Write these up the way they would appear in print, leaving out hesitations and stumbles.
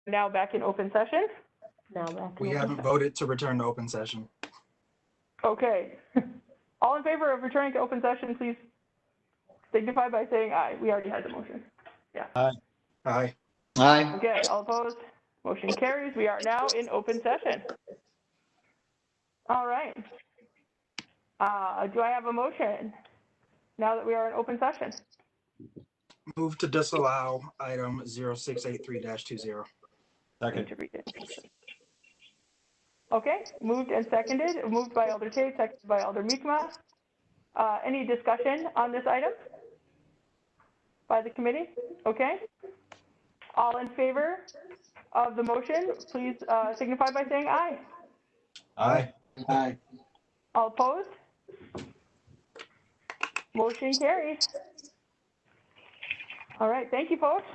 now back in open session. We haven't voted to return to open session. Okay. All in favor of returning to open session, please signify by saying aye. We already had the motion. Yeah. Aye. Aye. Okay, all opposed? Motion carries. We are now in open session. All right. Do I have a motion now that we are in open session? Move to disallow item 0683-20. Need to read it. Okay, moved and seconded. Moved by Alder Tate, seconded by Alder Miedema. Any discussion on this item by the committee? Okay. All in favor of the motion, please signify by saying aye. Aye. Aye. All opposed? Motion carries. All right, thank you, folks.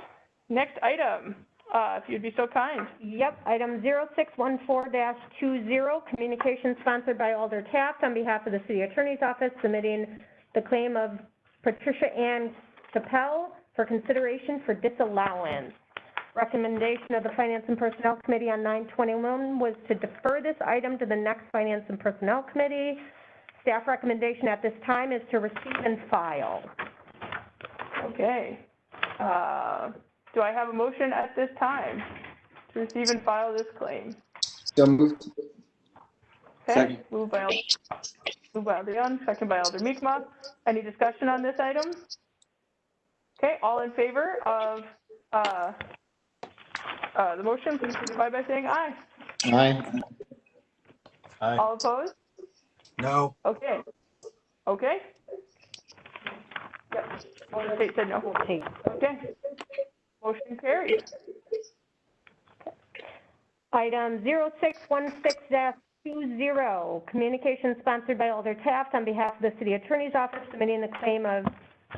Next item, if you'd be so kind. Yep, item 0614-20, communication sponsored by Alder Taft on behalf of the City Attorney's Office, submitting the claim of Patricia Ann Capel for consideration for disallowance. Recommendation of the Finance and Personnel Committee on 9/21 was to defer this item to the next Finance and Personnel Committee. Staff recommendation at this time is to receive and file. Okay. Do I have a motion at this time to receive and file this claim? So moved. Okay, Second. moved by Alder Young, second by Alder Miedema. Any discussion on this item? Okay, all in favor of the motion, please signify by saying aye. Aye. Aye. All opposed? No. Okay. Okay. Yep. Alder Tate said no. Tate. Okay. Motion carries. Item 0616-20, communication sponsored by Alder Taft on behalf of the City Attorney's Office, submitting the claim of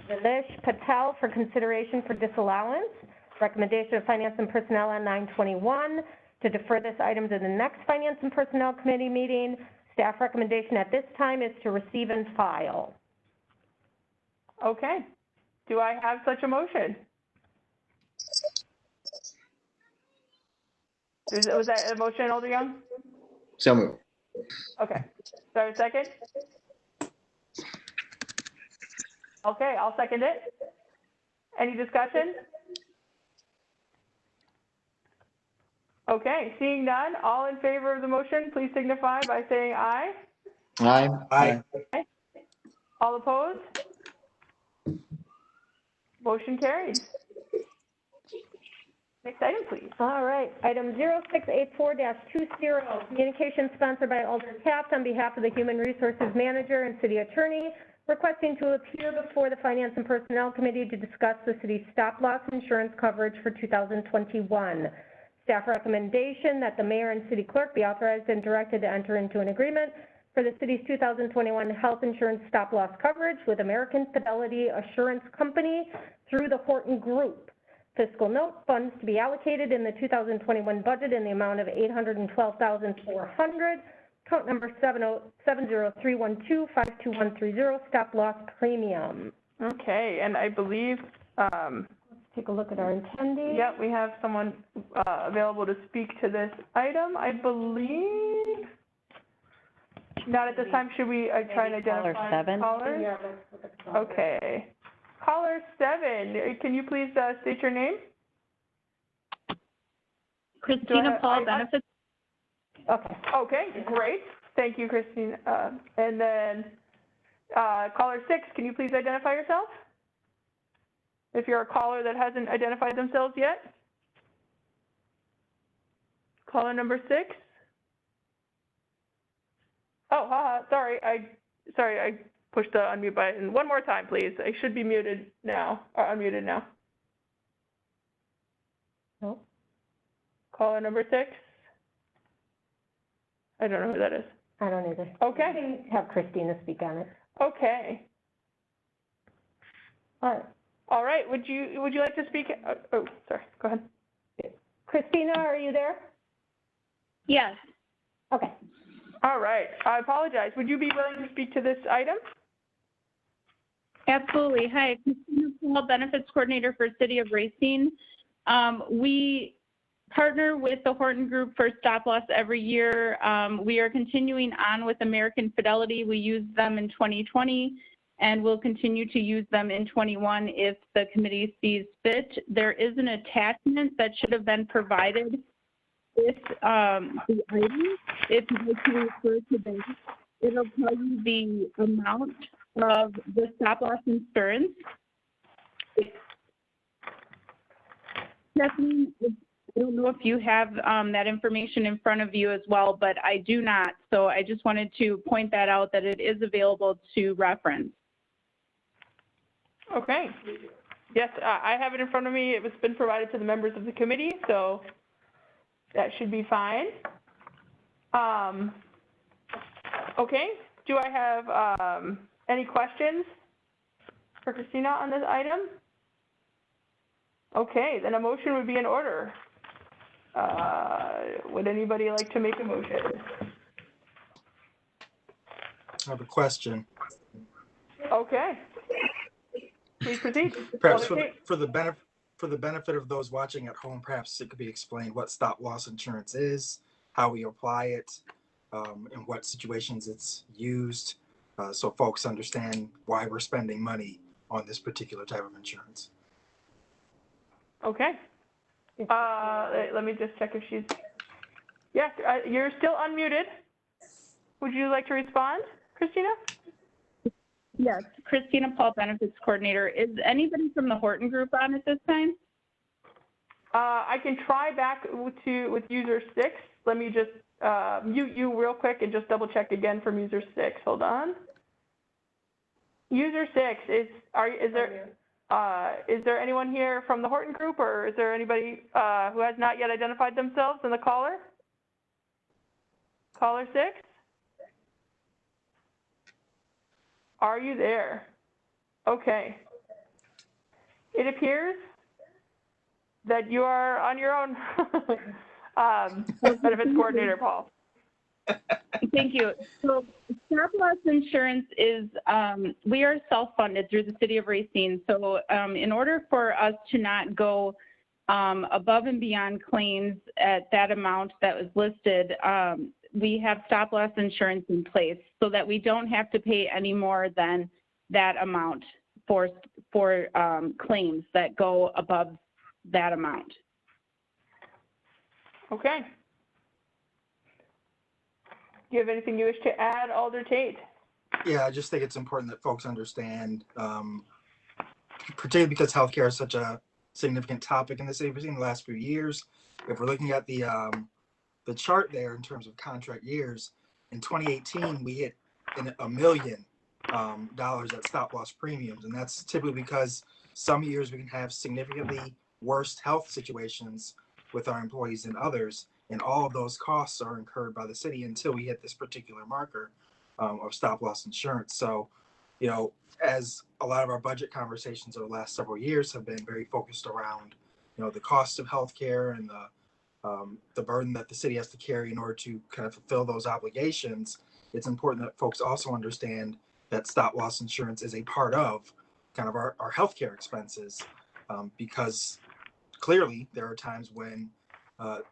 Nilesh Patel for consideration for disallowance. Recommendation of Finance and Personnel on 9/21 to defer this item to the next Finance and Personnel Committee meeting. Staff recommendation at this time is to receive and file. Okay. Do I have such a motion? Was that a motion, Alder Young? So moved. Okay. Sorry, a second? Okay, I'll second it. Any discussion? Okay, seeing none, all in favor of the motion, please signify by saying aye. Aye. Aye. All opposed? Motion carries. Next item, please. All right, item 0684-20, communication sponsored by Alder Taft on behalf of the Human Resources Manager and City Attorney, requesting to appear before the Finance and Personnel Committee to discuss the city's stop-loss insurance coverage for 2021. Staff recommendation that the mayor and city clerk be authorized and directed to enter into an agreement for the city's 2021 health insurance stop-loss coverage with American Fidelity Assurance Company through the Horton Group. Fiscal note, funds to be allocated in the 2021 budget in the amount of $812,400. Account number 70312523130, stop-loss premium. Okay, and I believe, Let's take a look at our attendee. yeah, we have someone available to speak to this item, I believe. Not at this time. Should we try and identify Caller 7? callers? Yeah, let's look at the caller. Okay. Caller 7, can you please state your name? Christina Paul, benefits. Okay. Okay, great. Thank you, Christine. And then caller 6, can you please identify yourself? If you're a caller that hasn't identified themselves yet. Caller number 6. Oh, sorry, I pushed the unmute button. One more time, please. I should be muted now, or unmuted now. Nope. Caller number 6. I don't know who that is. I don't either. Okay. Have Christina speak on it. Okay. All right. All right. Would you like to speak? Oh, sorry. Go ahead. Christina, are you there? Yes. Okay. All right. I apologize. Would you be willing to speak to this item? Absolutely. Hi, Christina Paul, benefits coordinator for City of Racine. We partner with the Horton Group for stop loss every year. We are continuing on with American Fidelity. We used them in 2020 and we'll continue to use them in 21 if the committee sees fit. There is an attachment that should have been provided with the item. If you would to refer to that, it'll tell you the amount of the stop loss insurance. Stephanie, I don't know if you have that information in front of you as well, but I do not. So I just wanted to point that out, that it is available to reference. Okay. Yes, I have it in front of me. It was been provided to the members of the committee, so that should be fine. Okay. Do I have any questions for Christina on this item? Okay, then a motion would be in order. Would anybody like to make a motion? I have a question. Okay. Please proceed. Perhaps Alder Tate. for the benefit of those watching at home, perhaps it could be explained what stop loss insurance is, how we apply it, in what situations it's used, so folks understand why we're spending money on this particular type of insurance. Okay. Let me just check if she's, yeah, you're still unmuted. Would you like to respond, Christina? Yes, Christina Paul, Benefits Coordinator. Is anybody from the Horton Group on at this time? I can try back with user 6. Let me just mute you real quick and just double check again from user 6. Hold on. User 6, is there anyone here from the Horton Group, or is there anybody who has not yet identified themselves in the caller? Caller 6? Are you there? Okay. It appears that you are on your own. Benefits Coordinator, Paul. Thank you. So stop loss insurance is, we are self-funded through the City of Racine. So in order for us to not go above and beyond claims at that amount that was listed, we have stop loss insurance in place so that we don't have to pay any more than that amount for claims that go above that amount. Okay. Do you have anything you wish to add, Alder Tate? Yeah, I just think it's important that folks understand, particularly because healthcare is such a significant topic in the city. We've seen the last few years. If we're looking at the chart there in terms of contract years, in 2018 we hit $1 million at stop loss premiums, and that's typically because some years we can have significantly worse health situations with our employees than others, and all of those costs are incurred by the city until we hit this particular marker of stop loss insurance. So, you know, as a lot of our budget conversations over the last several years have been very focused around, you know, the cost of healthcare and the burden that the city has to carry in order to kind of fulfill those obligations, it's important that folks also understand that stop loss insurance is a part of kind of our healthcare expenses, because clearly there are times when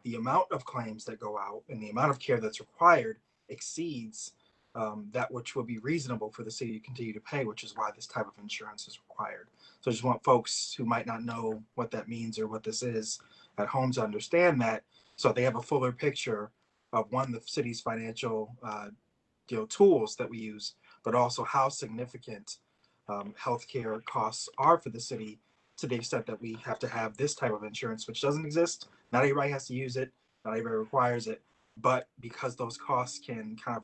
the amount of claims that go out and the amount of care that's required exceeds that which will be reasonable for the city to continue to pay, which is why this type of insurance is required. So I just want folks who might not know what that means or what this is at home to understand that, so they have a fuller picture of, one, the city's financial tools that we use, but also how significant healthcare costs are for the city, to the extent that we have to have this type of insurance, which doesn't exist. Not everybody has to use it, not everybody requires it, but because those costs can kind of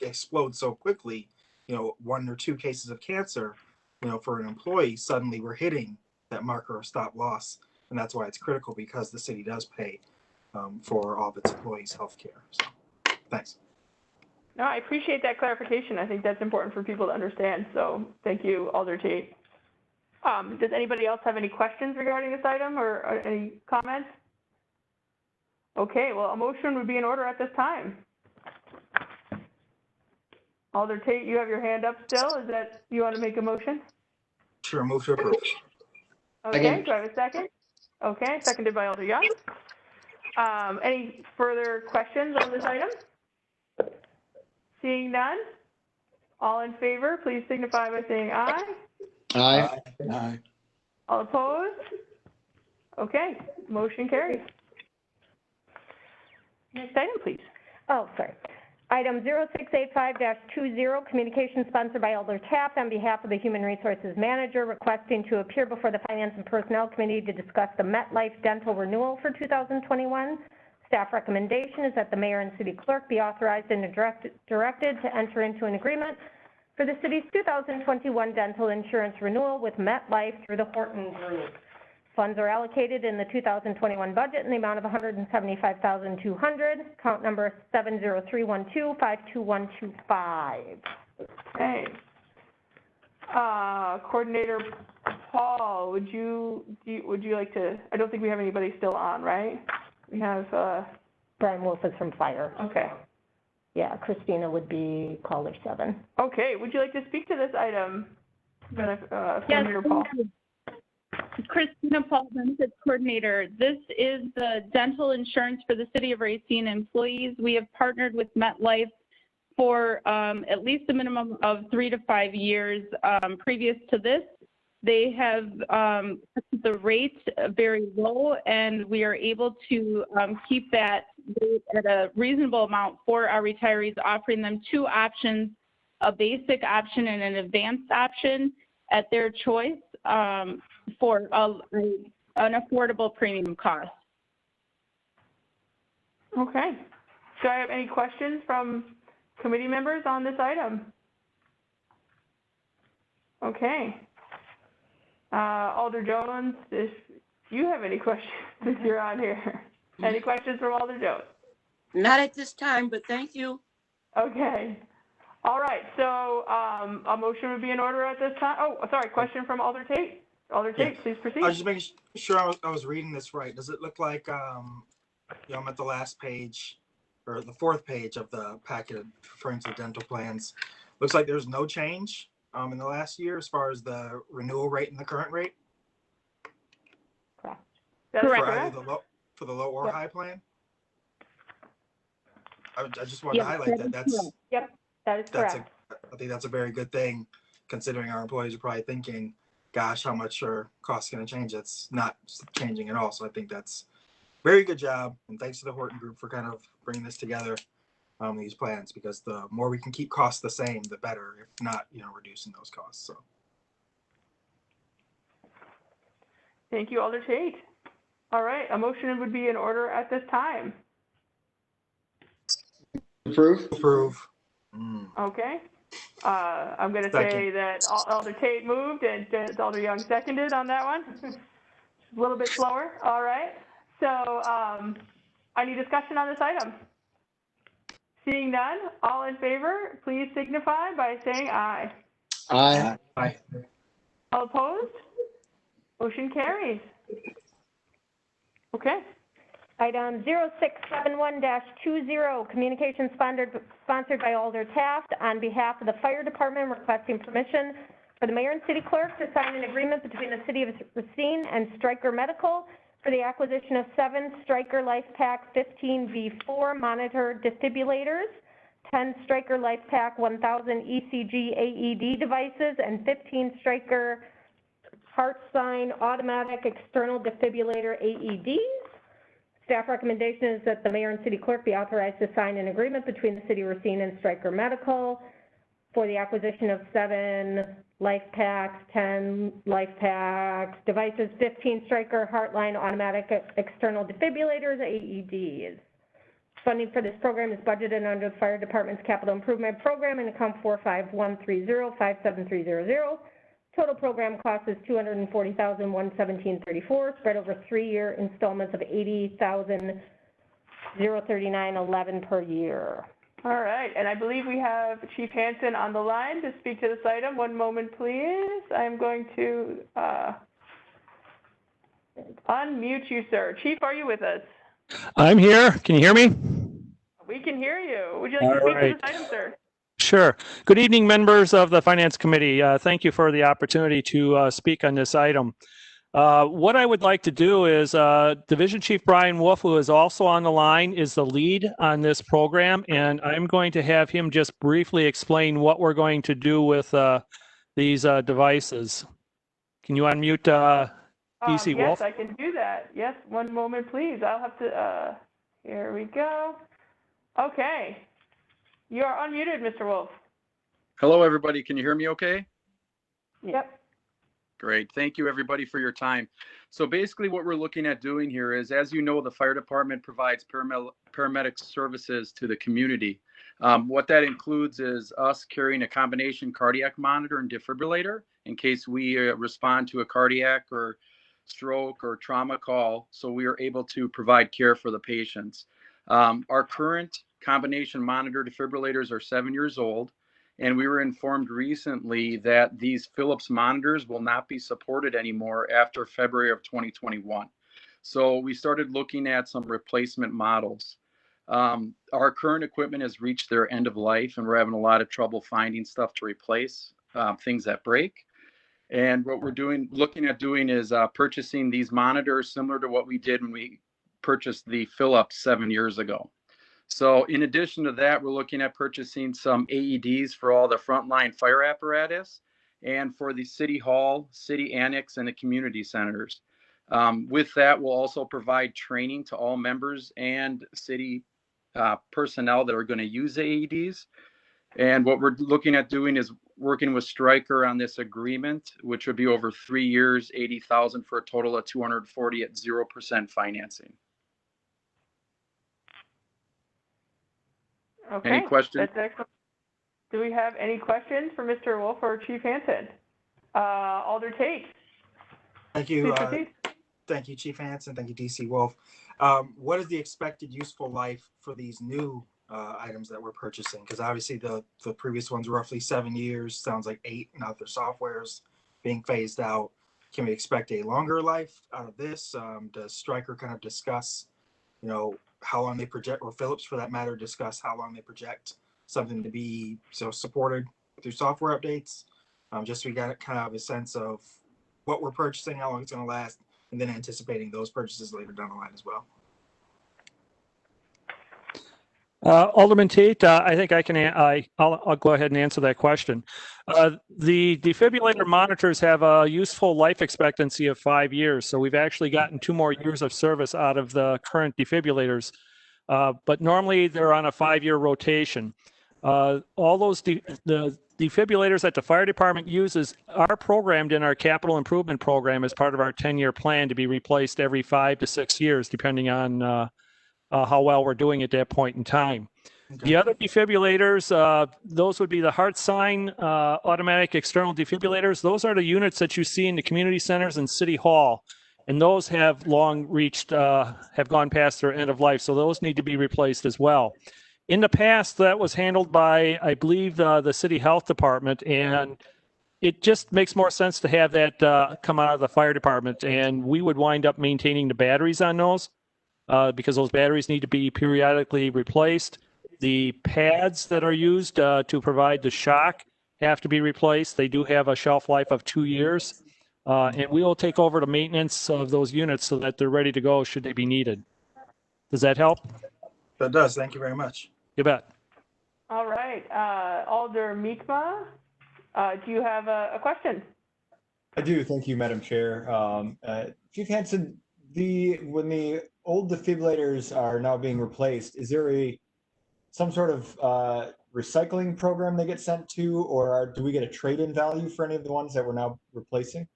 explode so quickly, you know, 1 or 2 cases of cancer, you know, for an employee, suddenly we're hitting that marker of stop loss. And that's why it's critical, because the city does pay for all of its employees' health care. So, thanks. No, I appreciate that clarification. I think that's important for people to understand. So thank you, Alder Tate. Does anybody else have any questions regarding this item or any comments? Okay, well, a motion would be in order at this time. Alder Tate, you have your hand up still. Is that, you want to make a motion? Sure, move to approve. Okay, Second. do I have a second? Okay, seconded by Alder Young. Any further questions on this item? Seeing none, all in favor, please signify by saying aye. Aye. Aye. All opposed? Okay, motion carries. Next item, please. Oh, sorry. Item 0685-20, communication sponsored by Alder Taft on behalf of the Human Resources Manager, requesting to appear before the Finance and Personnel Committee to discuss the MetLife dental renewal for 2021. Staff recommendation is that the mayor and city clerk be authorized and directed to enter into an agreement for the city's 2021 dental insurance renewal with MetLife through the Horton Group. Funds are allocated in the 2021 budget in the amount of $175,200, account number 70312-52125. Okay. Coordinator Paul, would you like to, I don't think we have anybody still on, right? We have, Brian Wolf is from Fire. okay. Yeah, Christina would be caller 7. Okay, would you like to speak to this item, Coordinator Paul? Christina Paul, Benefits Coordinator. This is the dental insurance for the City of Racine employees. We have partnered with MetLife for at least a minimum of 3 to 5 years previous to this. They have kept the rate very low, and we are able to keep that rate at a reasonable amount for our retirees, offering them 2 options, a basic option and an advanced option at their choice for an affordable premium cost. Okay. Do I have any questions from committee members on this item? Okay. Alder Jones, if you have any questions, since you're on here. Any questions from Alder Jones? Not at this time, but thank you. Okay. All right, so a motion would be in order at this time. Oh, sorry, question from Alder Tate. Alder Tate, please proceed. I was just making sure I was reading this right. Does it look like, I'm at the last page, or the 4th page of the packet referring to dental plans. Looks like there's no change in the last year as far as the renewal rate and the current rate? Correct. That's Correct. For the low or Yep. high plan? I just wanted to highlight that. That is correct. I think that's a very good thing, considering our employees are probably thinking, gosh, how much are costs going to change? It's not changing at all. So I think that's very good job. And thanks to the Horton Group for kind of bringing this together, these plans, because the more we can keep costs the same, the better, if not, reducing those costs. So. Thank you, Alder Tate. All right, a motion would be in order at this time. Approve. Approve. Okay. I'm going to say that Alder Tate moved and Alder Young seconded on that one. Just a little bit slower. All right. So any discussion on this item? Seeing none, all in favor, please signify by saying aye. Aye. Aye. All opposed? Motion carries. Okay. Item 0671-20, communication sponsored by Alder Taft on behalf of the Fire Department, requesting permission for the mayor and city clerk to sign an agreement between the City of Racine and Stryker Medical for the acquisition of 7 Stryker LifePak 15V4 monitor defibrillators, 10 Stryker LifePak 1000 ECG AED devices, and 15 Stryker HeartSign automatic external defibrillator AEDs. Staff recommendation is that the mayor and city clerk be authorized to sign an agreement between the City of Racine and Stryker Medical for the acquisition of 7 LifePaks, 10 LifePaks devices, 15 Stryker Heartline automatic external defibrillators, AEDs. Funding for this program is budgeted under the Fire Department's Capital Improvement Program in account 45130-57300. Total program cost is $240,117.34, spread over 3-year installments of $80,039.11 per year. All right, and I believe we have Chief Hansen on the line to speak to this item. One moment, please. I'm going to unmute you, sir. Chief, are you with us? I'm here. Can you hear me? We can hear you. Would you like to speak to this item, sir? Sure. Good evening, members of the Finance Committee. Thank you for the opportunity to speak on this item. What I would like to do is Division Chief Brian Wolf, who is also on the line, is the lead on this program, and I'm going to have him just briefly explain what we're going to do with these devices. Can you unmute DC Wolf? Yes, I can do that. Yes, one moment, please. I'll have to, here we go. Okay. You are unmuted, Mr. Wolf. Hello, everybody. Can you hear me okay? Yep. Great. Thank you, everybody, for your time. So basically what we're looking at doing here is, as you know, the fire department provides paramedic services to the community. What that includes is us carrying a combination cardiac monitor and defibrillator in case we respond to a cardiac or stroke or trauma call, so we are able to provide care for the patients. Our current combination monitor defibrillators are 7 years old. And we were informed recently that these Philips monitors will not be supported anymore after February of 2021. So we started looking at some replacement models. Our current equipment has reached their end of life, and we're having a lot of trouble finding stuff to replace, things that break. And what we're looking at doing is purchasing these monitors similar to what we did when we purchased the Philips 7 years ago. So in addition to that, we're looking at purchasing some AEDs for all the frontline fire apparatus and for the city hall, city annex, and the community centers. With that, we'll also provide training to all members and city personnel that are going to use AEDs. And what we're looking at doing is working with Stryker on this agreement, which would be over 3 years, $80,000 for a total of $240,000 at 0% financing. Okay. Any questions? That's excellent. Do we have any questions for Mr. Wolf or Chief Hansen? Alder Tate. Thank you. Please proceed. Thank you, Chief Hansen. Thank you, DC Wolf. What is the expected useful life for these new items that we're purchasing? Because obviously the previous ones were roughly 7 years. Sounds like 8 now. Their software's being phased out. Can we expect a longer life out of this? Does Stryker kind of discuss, how long they project, or Philips for that matter, discuss how long they project something to be supported through software updates? Just so we got kind of a sense of what we're purchasing, how long it's going to last, and then anticipating those purchases later down the line as well. Alderman Tate, I think I'll go ahead and answer that question. The defibrillator monitors have a useful life expectancy of 5 years, so we've actually gotten 2 more years of service out of the current defibrillators. But normally they're on a 5-year rotation. All those the defibrillators that the fire department uses are programmed in our capital improvement program as part of our 10-year plan to be replaced every 5 to 6 years, depending on how well we're doing at that point in time. Okay. The other defibrillators, those would be the HeartSign automatic external defibrillators. Those are the units that you see in the community centers and City Hall. And those have long reached, have gone past their end of life. So those need to be replaced as well. In the past, that was handled by, I believe, the City Health Department. And it just makes more sense to have that come out of the fire department. And we would wind up maintaining the batteries on those. Because those batteries need to be periodically replaced. The pads that are used to provide the shock have to be replaced. They do have a shelf life of 2 years. And we will take over the maintenance of those units so that they're ready to go should they be needed. Does that help? That does. Thank you very much. You bet. All right. Alder Miekma, do you have a question? I do. Thank you, Madam Chair. Chief Hansen, when the old defibrillators are now being replaced, is there some sort of recycling program they get sent to, or do we get a trade-in value for any of the ones that we're now replacing?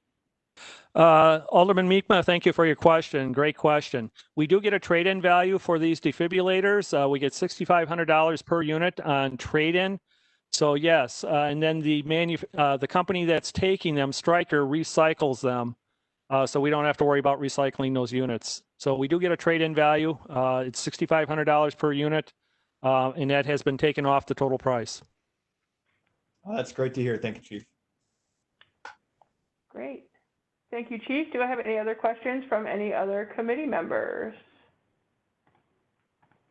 Alderman Miekma, thank you for your question. Great question. We do get a trade-in value for these defibrillators. We get $6,500 per unit on trade-in. So yes, and then the company that's taking them, Stryker, recycles them. So we don't have to worry about recycling those units. So we do get a trade-in value. It's $6,500 per unit, and that has been taken off the total price. That's great to hear. Thank you, Chief. Great. Thank you, Chief. Do I have any other questions from any other committee members?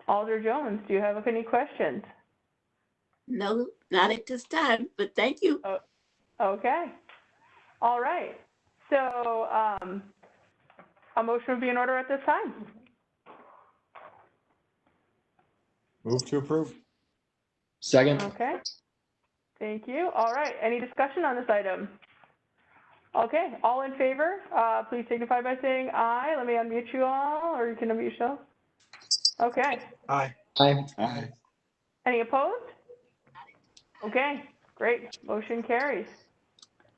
Alder Jones, do you have any questions? No, not at this time, but thank you. Okay. All right. So a motion would be in order at this time. Move to approve. Second. Okay. Thank you. All right, any discussion on this item? Okay, all in favor, please signify by saying aye. Let me unmute you all, or you can unmute yourself. Okay, Aye. Aye. any opposed? Okay, great, motion carries.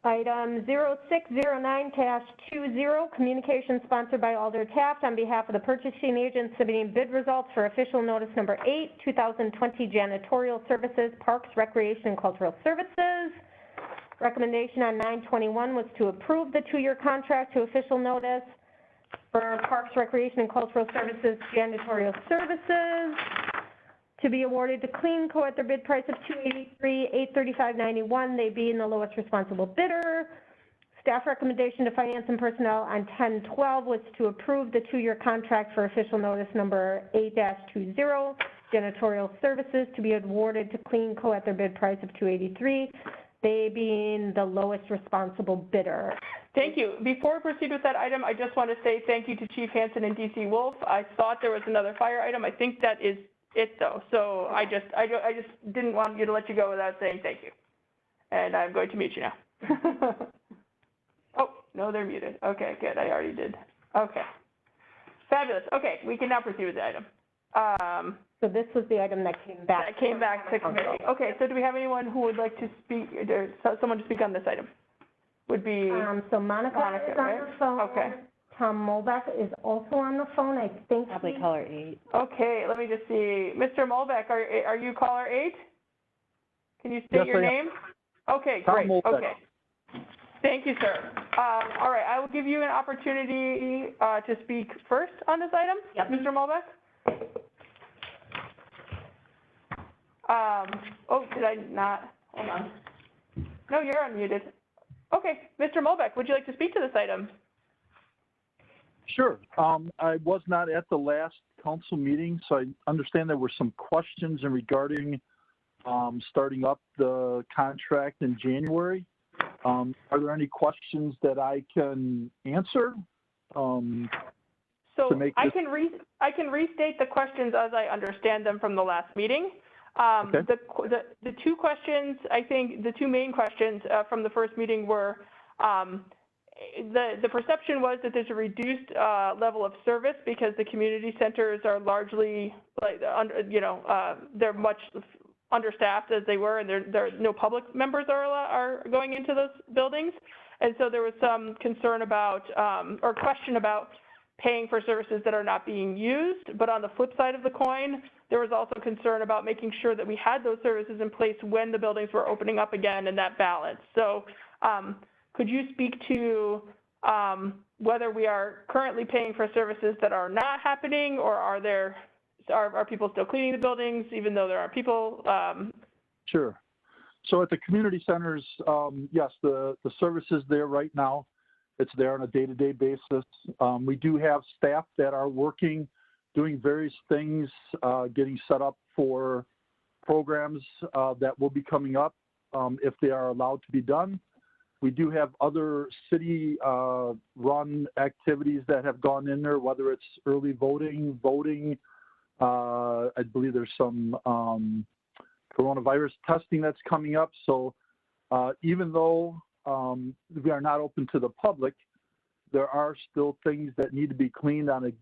Item 0609-20, communication sponsored by Alder Taft on behalf of the purchasing agent submitting bid results for official notice number 8, 2020 janitorial services, Parks, Recreation, and Cultural Services. Recommendation on 9/21 was to approve the 2-year contract to official notice for Parks, Recreation, and Cultural Services janitorial services to be awarded to Clean Co. at their bid price of $283, $835.91, they being the lowest responsible bidder. Staff recommendation to Finance and Personnel on 10/12 was to approve the 2-year contract for official notice number 8-20, janitorial services to be awarded to Clean Co. at their bid price of $283, they being the lowest responsible bidder. Thank you. Before we proceed with that item, I just want to say thank you to Chief Hansen and DC Wolf. I thought there was another fire item. I think that is it though. So I just didn't want you to let you go without saying thank you. And I'm going to mute you now. Oh, no, they're muted. Okay, good. I already did. Okay. Fabulous. Okay, we can now proceed with the item. So this was the item that came back. That came back to committee. Okay, so do we have anyone who would like to speak, or someone to speak on this item? Would be So Monica is on right? the phone. Okay. Tom Molbeck is also on the phone, I think. Probably caller 8. Okay, let me just see. Mr. Molbeck, are you caller 8? Can you state your name? Okay, Tom great. Molbeck. Okay. Thank you, sir. All right, I will give you an opportunity to speak first on this item. Yep. Mr. Molbeck? Oh, did I not? Hold on. No, you're unmuted. Okay, Mr. Molbeck, would you like to speak to this item? Sure. I was not at the last council meeting, so I understand there were some questions in regarding starting up the contract in January. Are there any questions that I can answer? So to make I this- can restate the questions as I understand them from the last meeting. Okay. The two questions, I think, the two main questions from the first meeting were, the perception was that there's a reduced level of service because the community centers are largely, like, they're much understaffed as they were, and there no public members are going into those buildings. And so there was some concern about, or question about paying for services that are not being used. But on the flip side of the coin, there was also concern about making sure that we had those services in place when the buildings were opening up again, and that balance. So could you speak to whether we are currently paying for services that are not happening, or are people still cleaning the buildings even though there are people? Sure. So at the community centers, yes, the service is there right now. It's there on a day-to-day basis. We do have staff that are working, doing various things, getting set up for programs that will be coming up if they are allowed to be done. We do have other city-run activities that have gone in there, whether it's early voting. I believe there's some coronavirus testing that's coming up. So even though we are not open to the public, there are still things that need to be cleaned on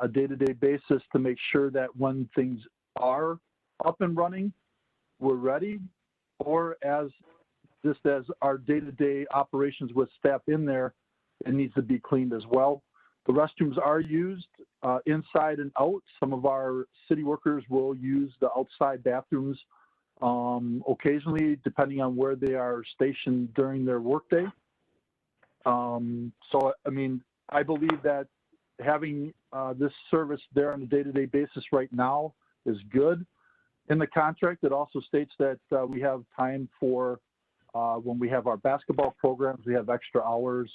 a day-to-day basis to make sure that when things are up and running, we're ready, or just as our day-to-day operations with staff in there, it needs to be cleaned as well. The restrooms are used inside and out. Some of our city workers will use the outside bathrooms occasionally, depending on where they are stationed during their workday. So, I mean, I believe that having this service there on a day-to-day basis right now is good. In the contract, it also states that we have time for when we have our basketball programs, we have extra hours.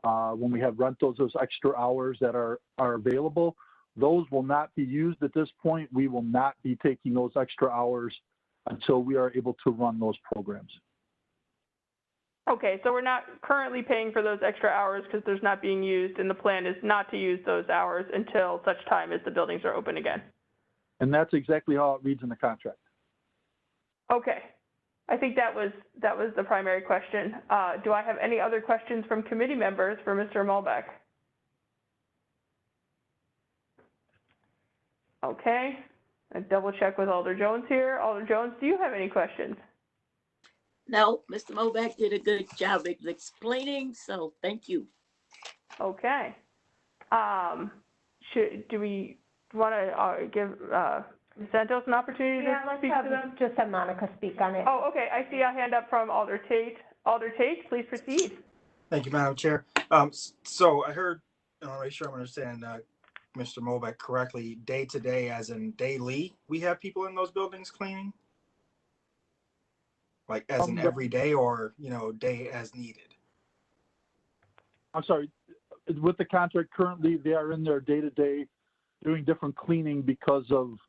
When we have rentals, those extra hours that are available, those will not be used at this point. We will not be taking those extra hours until we are able to run those programs. Okay, so we're not currently paying for those extra hours because there's not being used, and the plan is not to use those hours until such time as the buildings are open again. And that's exactly how it reads in the contract. Okay, I think that was the primary question. Do I have any other questions from committee members for Mr. Molbeck? Okay, I double check with Alder Jones here. Alder Jones, do you have any questions? No, Mr. Moback did a good job of explaining, so thank you. Okay. Do we want to give Ms. Santos an opportunity Yeah, to let's speak to them? just have Monica speak on it. Oh, okay. I see a hand up from Alder Tate. Alder Tate, please proceed. Thank you, Madam Chair. So I heard, I want to make sure I'm understanding Mr. Mobeck correctly. Day to day, as in daily, we have people in those buildings cleaning? Like as in every day, or, day as needed? I'm sorry, with the contract currently, they are in there day to day doing different cleaning because of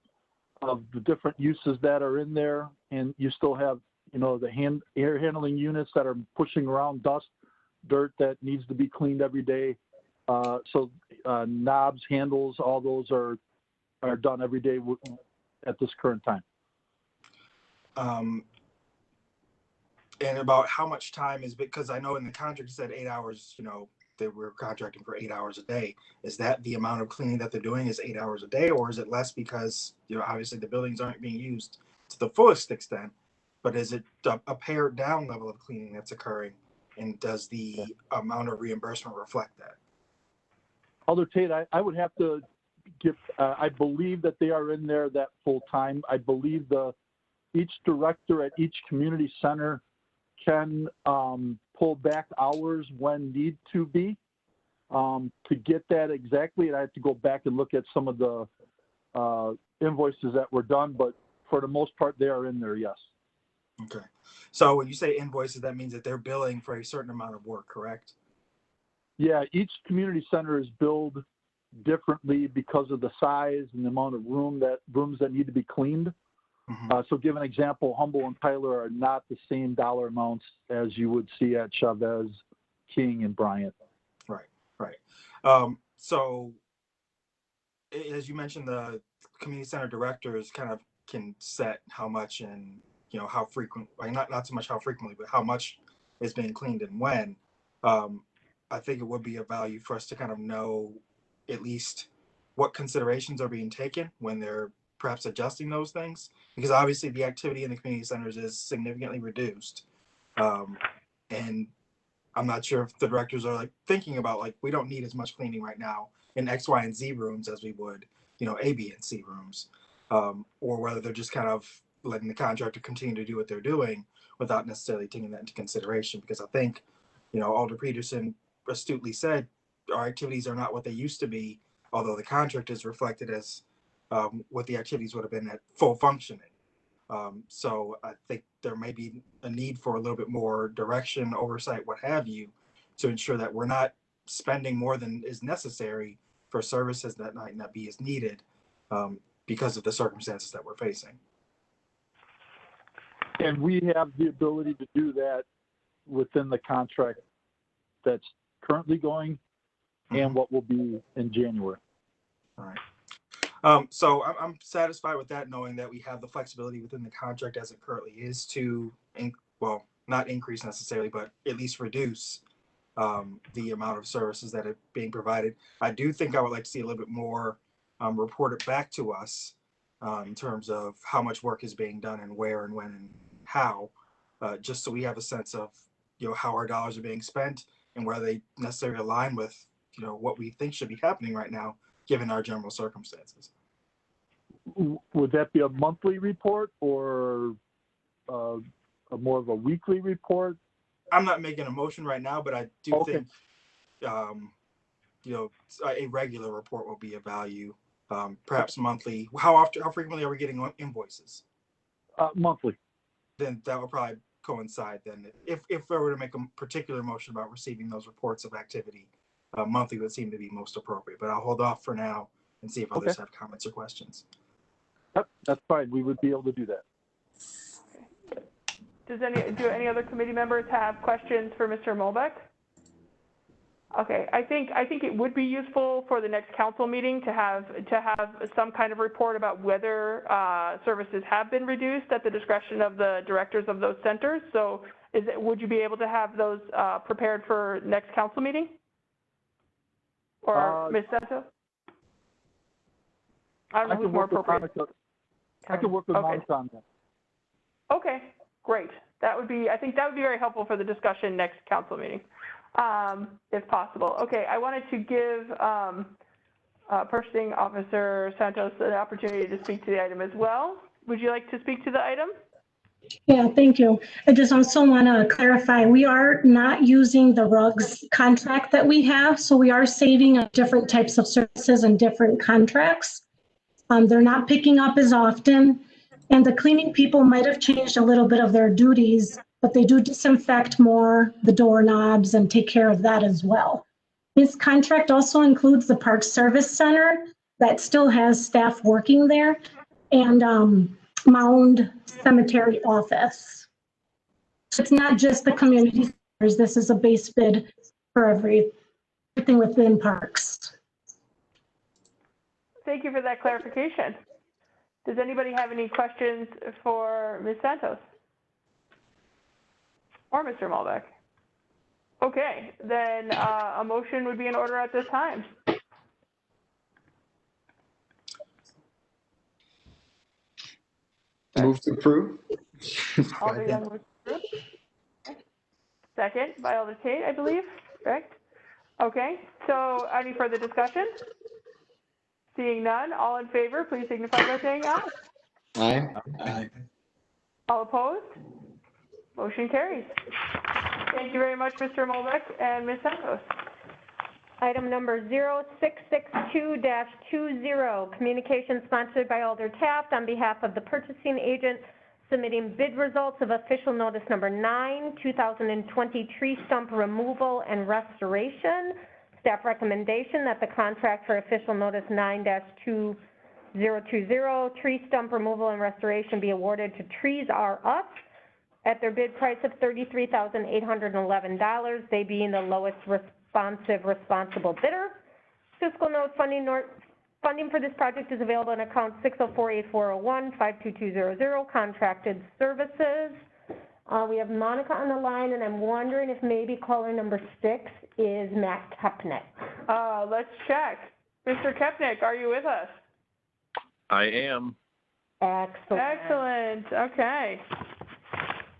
the different uses that are in there. And you still have, the air handling units that are pushing around dust, dirt that needs to be cleaned every day. So knobs, handles, all those are done every day at this current time. And about how much time is, because I know in the contract it said 8 hours, they were contracting for 8 hours a day. Is that the amount of cleaning that they're doing is 8 hours a day, or is it less because, obviously the buildings aren't being used to the fullest extent, but is it a pared down level of cleaning that's occurring? And does the amount of reimbursement reflect that? Alder Tate, I would have to give, I believe that they are in there that full time. I believe each director at each community center can pull back hours when need to be. To get that exactly, I have to go back and look at some of the invoices that were done, but for the most part, they are in there, yes. Okay. So when you say invoices, that means that they're billing for a certain amount of work, correct? Yeah, each community center is billed differently because of the size and the amount of rooms that need to be cleaned. Mm-hmm. So give an example, Humble and Tyler are not the same dollar amounts as you would see at Chavez, King, and Bryant. Right. So as you mentioned, the community center directors kind of can set how much and, how frequent, like not so much how frequently, but how much is being cleaned and when. I think it would be of value for us to kind of know at least what considerations are being taken when they're perhaps adjusting those things, because obviously the activity in the community centers is significantly reduced. And I'm not sure if the directors are thinking about we don't need as much cleaning right now in X, Y, and Z rooms as we would, A, B, and C rooms, or whether they're just kind of letting the contractor continue to do what they're doing without necessarily taking that into consideration. Because I think, Alder Peterson astutely said our activities are not what they used to be, although the contract is reflected as what the activities would have been at full functioning. So I think there may be a need for a little bit more direction, oversight, what have you, to ensure that we're not spending more than is necessary for services that might not be as needed because of the circumstances that we're facing. And we have the ability to do that within the contract that's currently going and what will be in January. All right. So I'm satisfied with that, knowing that we have the flexibility within the contract as it currently is to, not increase necessarily, but at least reduce the amount of services that are being provided. I do think I would like to see a little bit more reported back to us in terms of how much work is being done and where and when and how, just so we have a sense of, how our dollars are being spent and where they necessarily align with, what we think should be happening right now, given our general circumstances. Would that be a monthly report or more of a weekly report? I'm not making a motion right now, but I do think, a regular report will be of value, perhaps monthly. How frequently are we getting invoices? Monthly. Then that will probably coincide then. If I were to make a particular motion about receiving those reports of activity, monthly would seem to be most appropriate, but I'll hold off for now and see if others have comments or questions. Yep, that's fine. We would be able to do that. Do any other committee members have questions for Mr. Molbeck? Okay, I think it would be useful for the next council meeting to have some kind of report about whether services have been reduced at the discretion of the directors of those centers. So would you be able to have those prepared for next council meeting? Or Ms. Santos? I don't know who's more appropriate. I can work with Monica on that. Okay, great. I think that would be very helpful for the discussion next council meeting, if possible. Okay, I wanted to give Purchasing Officer Santos an opportunity to speak to the item as well. Would you like to speak to the item? Yeah, thank you. I just also want to clarify, we are not using the RUGS contract that we have, so we are saving on different types of services and different contracts. They're not picking up as often, and the cleaning people might have changed a little bit of their duties, but they do disinfect more the doorknobs and take care of that as well. This contract also includes the Park Service Center that still has staff working there, and Mound Cemetery Office. So it's not just the community centers. This is a base bid for everything within parks. Thank you for that clarification. Does anybody have any questions for Ms. Santos or Mr. Molbeck? Okay, then a motion would be in order at this time. Move to approve. Alder Young moves to approve. Second by Alder Tate, I believe, correct? Okay, so any further discussion? Seeing none, all in favor, please signify by saying aye. Aye. Aye. All opposed? Motion carries. Thank you very much, Mr. Molbeck and Ms. Santos. Item number 0662-20, communication sponsored by Alder Taft on behalf of the purchasing agent submitting bid results of official notice number 9, 2020 tree stump removal and restoration. Staff recommendation that the contract for official notice 9-2020 tree stump removal and restoration be awarded to Trees R Us at their bid price of $33,811, they being the lowest responsible bidder. Fiscal note funding for this project is available in account 604-8401-52200, contracted services. We have Monica on the line, and I'm wondering if maybe caller number 6 is Matt Kepnick. Let's check. Mr. Kepnick, are you with us? I am. Excellent. Excellent. Okay.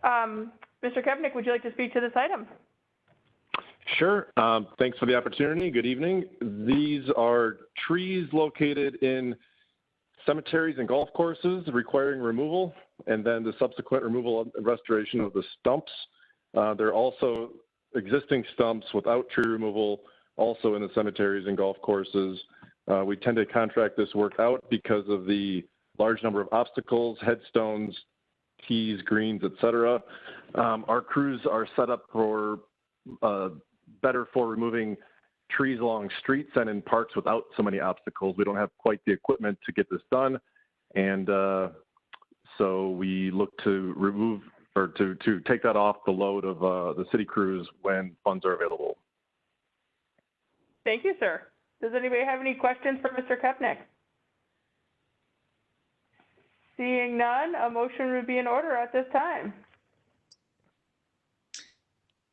Mr. Kepnick, would you like to speak to this item? Sure. Thanks for the opportunity. Good evening. These are trees located in cemeteries and golf courses requiring removal, and then the subsequent removal and restoration of the stumps. There are also existing stumps without tree removal also in the cemeteries and golf courses. We tend to contract this work out because of the large number of obstacles, headstones, tees, greens, etc. Our crews are set up for better for removing trees along streets and in parks without so many obstacles. We don't have quite the equipment to get this done, and so we look to remove or to take that off the load of the city crews when funds are available. Thank you, sir. Does anybody have any questions for Mr. Kepnick? Seeing none, a motion would be in order at this time.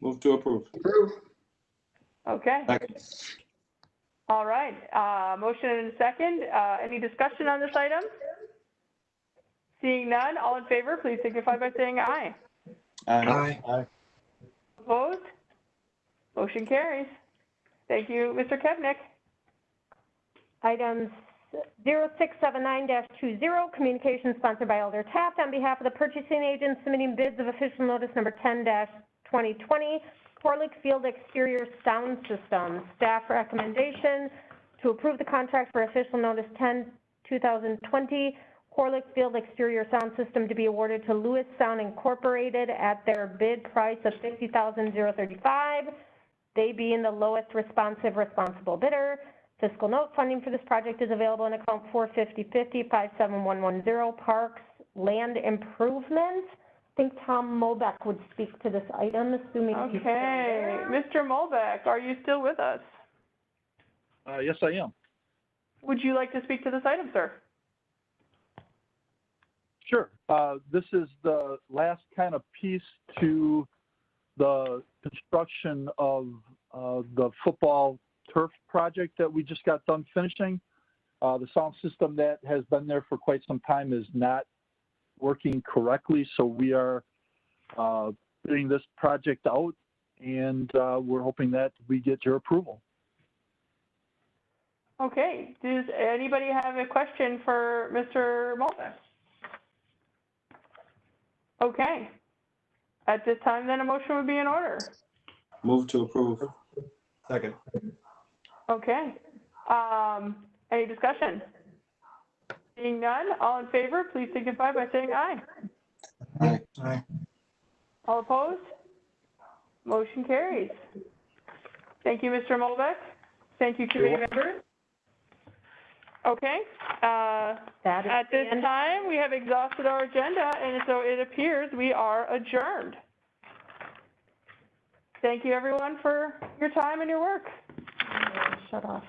Move to approve. Approve. Okay. Second. All right. Motion and a second. Any discussion on this item? Seeing none, all in favor, please signify by saying aye. Aye. Aye. Opposed? Motion carries. Thank you, Mr. Kepnick. Items 0679-20, communication sponsored by Alder Taft on behalf of the purchasing agent submitting bids of official notice number 10-2020, Corlick Field Exterior Sound System. Staff recommendation to approve the contract for official notice 10-2020, Corlick Field Exterior Sound System to be awarded to Lewis Sound Incorporated at their bid price of $50,035, they being the lowest responsible bidder. Fiscal note funding for this project is available in account 45050-57110 Parks Land Improvement. think Tom Molbeck would speak to this item, assuming he's still Okay, there. Mr. Molbeck, are you still with us? Yes, I am. Would you like to speak to this item, sir? Sure. This is the last kind of piece to the construction of the football turf project that we just got done finishing. The sound system that has been there for quite some time is not working correctly, so we are putting this project out, and we're hoping that we get your approval. Okay, does anybody have a question for Mr. Molbeck? Okay. At this time, then a motion would be in order. Move to approve. Second. Okay. Any discussion? Seeing none, all in favor, please signify by saying aye. Aye. Aye. All opposed? Motion carries. Thank you, Mr. Molbeck. Thank you, committee members. Okay, That is at this the end. time, we have exhausted our agenda, and so it appears we are adjourned. Thank you, everyone, for your time and your work. Shut off.